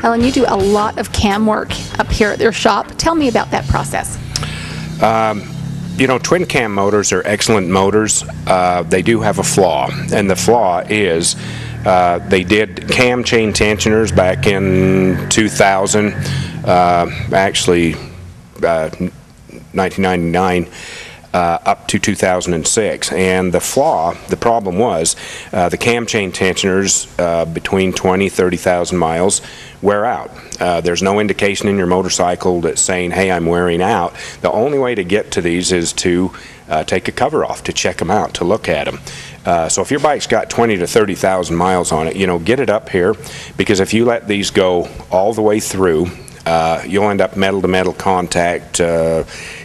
Alan, you do a lot of cam work up here at your shop. Tell me about that process. You know, twin cam motors are excellent motors. They do have a flaw, and the flaw is they did cam chain tensioners back in 2000, actually 1999. Up to 2006, and the flaw, the problem was the cam chain tensioners between 30,000 miles wear out. There's no indication in your motorcycle that's saying, hey, I'm wearing out. The only way to get to these is to take a cover off, to check them out, to look at them. So if your bike's got 20 to 30,000 miles on it, you know, get it up here, because if you let these go all the way through, you'll end up metal-to-metal contact.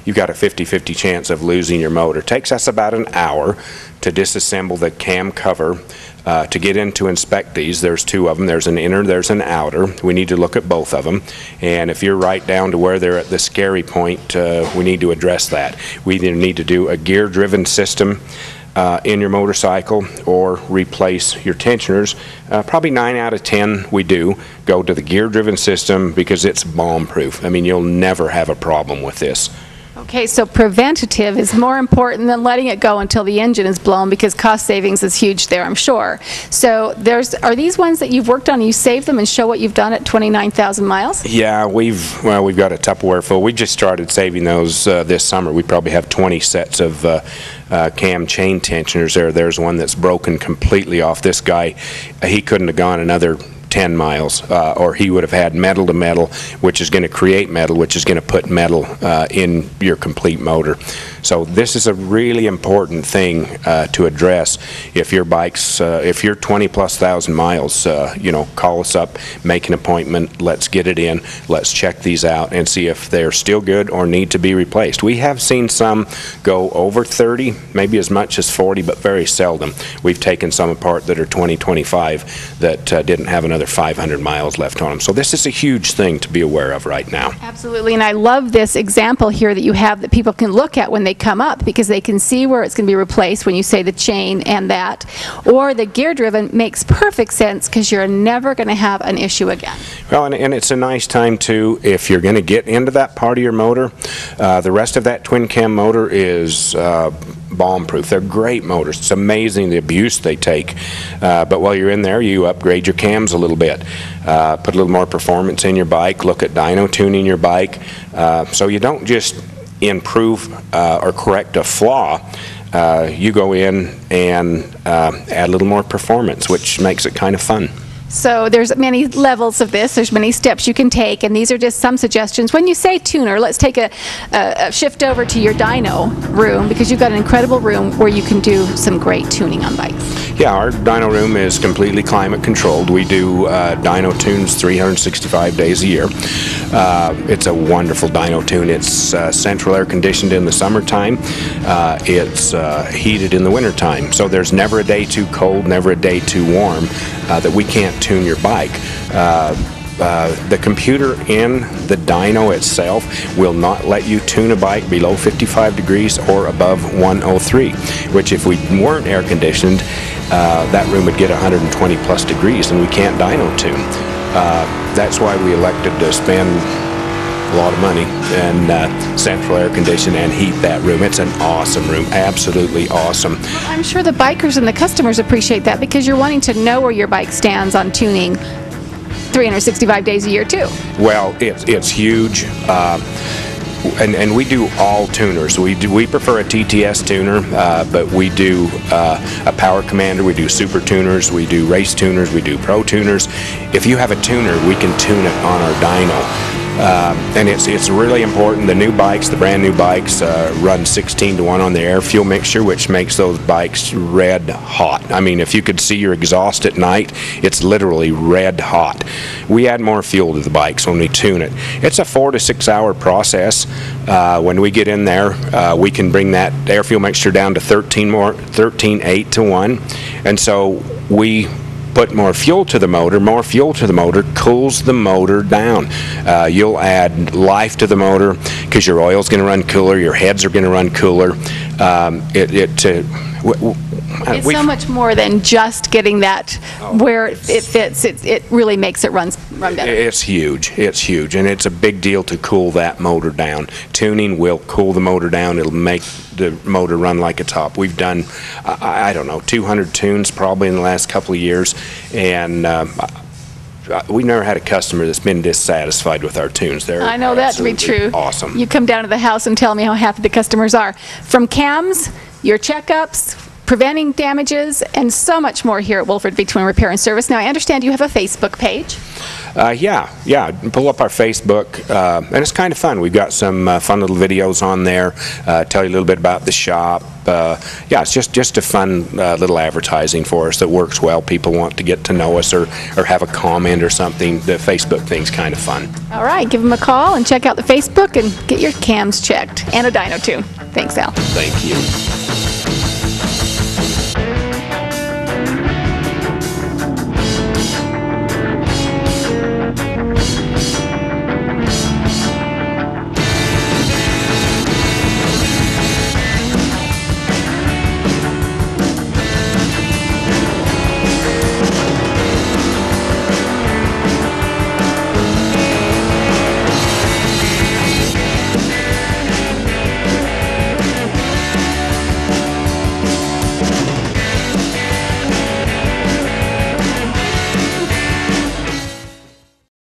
You've got a 50-50 chance of losing your motor. It takes us about an hour to disassemble the cam cover to get in to inspect these. There's two of them. There's an inner, there's an outer. We need to look at both of them. And if you're right down to where they're at the scary point, we need to address that. We either need to do a gear-driven system in your motorcycle or replace your tensioners. Probably 9 out of 10 we do go to the gear-driven system because it's bomb-proof. I mean, you'll never have a problem with this. Okay, so preventative is more important than letting it go until the engine is blown, because cost savings is huge there, I'm sure. So are these ones that you've worked on, you save them and show what you've done at 29,000 miles? Yeah, we've got a Tupperware full. We just started saving those this summer. We probably have 20 sets of cam chain tensioners there. There's one that's broken completely off. This guy, he couldn't have gone another 10 miles, or he would have had metal to metal, which is going to create metal, which is going to put metal in your complete motor. So this is a really important thing to address. If your bike's, if you're 20,000+ miles, you know, call us up, make an appointment, let's get it in, let's check these out and see if they're still good or need to be replaced. We have seen some go over 30, maybe as much as 40, but very seldom. We've taken some apart that are 20, 25 that didn't have another 500 miles left on them. So this is a huge thing to be aware of right now. Absolutely, and I love this example here that you have that people can look at when they come up, because they can see where it's going to be replaced when you say the chain and that, or the gear driven makes perfect sense because you're never going to have an issue again. Well, and it's a nice time too, if you're going to get into that part of your motor. The rest of that twin cam motor is bomb-proof. They're great motors. It's amazing the abuse they take. But while you're in there, you upgrade your cams a little bit. Put a little more performance in your bike. Look at dyno tuning your bike. So you don't just improve or correct a flaw. You go in and add a little more performance, which makes it kind of fun. So there's many levels of this, there's many steps you can take, and these are just some suggestions. When you say tuner, let's take a shift over to your dyno room, because you've got an incredible room where you can do some great tuning on bikes. Yeah, our dyno room is completely climate controlled. We do dyno tunes 365 days a year. It's a wonderful dyno tune. It's central air conditioned in the summertime. It's heated in the wintertime. So there's never a day too cold, never a day too warm that we can't tune your bike. The computer in the dyno itself will not let you tune a bike below 55 degrees or above 103, which if we weren't air conditioned, that room would get 120+ degrees, and we can't dyno tune. That's why we elected to spend a lot of money and central air condition and heat that room. It's an awesome room, absolutely awesome. I'm sure the bikers and the customers appreciate that, because you're wanting to know where your bike stands on tuning 365 days a year too. Well, it's huge. And we do all tuners. We prefer a TTS tuner, but we do a Power Commander, we do super tuners, we do race tuners, we do pro tuners. If you have a tuner, we can tune it on our dyno. And it's really important. The new bikes, the brand new bikes, run 16:1 on the air fuel mixture, which makes those bikes red hot. I mean, if you could see your exhaust at night, it's literally red hot. We add more fuel to the bikes when we tune it. It's a 4 to 6 hour process. When we get in there, we can bring that air fuel mixture down to 13.8 to 1, and so we put more fuel to the motor. More fuel to the motor cools the motor down. You'll add life to the motor because your oil's going to run cooler, your heads are going to run cooler. It's so much more than just getting that where it fits. It really makes it run better. It's huge. It's huge, and it's a big deal to cool that motor down. Tuning will cool the motor down. It'll make the motor run like a top. We've done, I don't know, 200 tunes probably in the last couple of years, and we've never had a customer that's been dissatisfied with our tunes. I know that to be true. Awesome. You come down to the house and tell me how happy the customers are. From cams, your checkups, preventing damages, and so much more here at Wolford V-Twin Repair and Service. Now, I understand you have a Facebook page. Yeah. Pull up our Facebook, and it's kind of fun. We've got some fun little videos on there, tell you a little bit about the shop. Yeah, it's just a fun little advertising for us that works well. People want to get to know us or have a comment or something. The Facebook thing's kind of fun. All right, give them a call and check out the Facebook and get your cams checked, and a dyno too. Thanks, Al. Thank you.